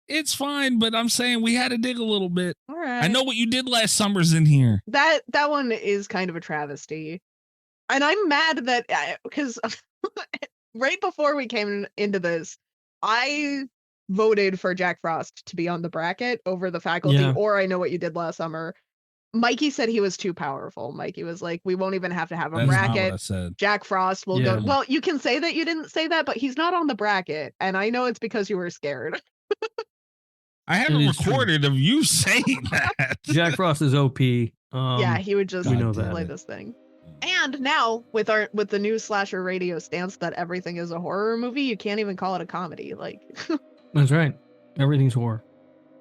It's fine, but I'm saying we had to dig a little bit. All right. I know What You Did Last Summer's in here. That one is kind of a travesty. And I'm mad that because right before we came into this, I voted for Jack Frost to be on the bracket over The Faculty or I Know What You Did Last Summer. Mikey said he was too powerful. Mikey was like, we won't even have to have a That's not what I bracket. said. Jack Frost will Yeah. go. Well, you can say that you didn't say that, but he's not on the bracket. And I know it's because you were scared. I haven't It is true. recorded of you saying that. Jack Frost is OP. Yeah, he would just we know that. play this thing. And now with the new slasher radio stance that everything is a horror movie, you can't even call it a comedy. Like That's right. Everything's horror.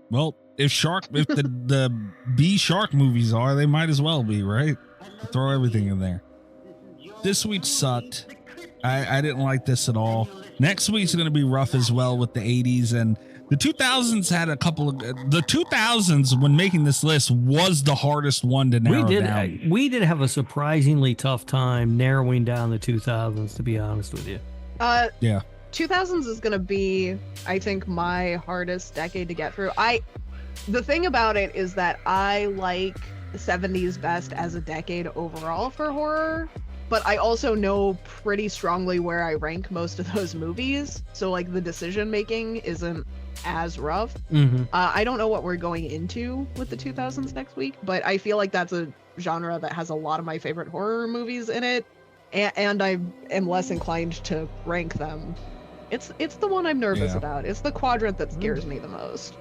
Well, if the B shark movies are, they might as well be, right? Throw everything in there. This week sucked. I didn't like this at all. Next week's going to be rough as well with the 80s, and the 2000s had a couple of the 2000s when making this list was the hardest one to narrow down. We did have a surprisingly tough time narrowing down the 2000s, to be honest with you. Yeah. 2000s is going to be, I think, my hardest decade to get through. The thing about it is that I like the 70s best as a decade overall for horror, but I also know pretty strongly where I rank most of those movies. So like the decision making isn't as rough. Mm-hmm. I don't know what we're going into with the 2000s next week, but I feel like that's a genre that has a lot of my favorite horror movies in it, and I am less inclined to rank them. It's the one I'm nervous about. It's the quadrant that scares me the most.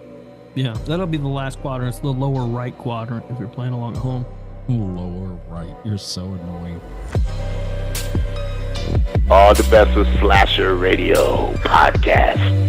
Yeah, that'll be the last quadrant. It's the lower right quadrant if you're playing along at home. Lower right. You're so annoying. All the best with Slasher Radio Podcast.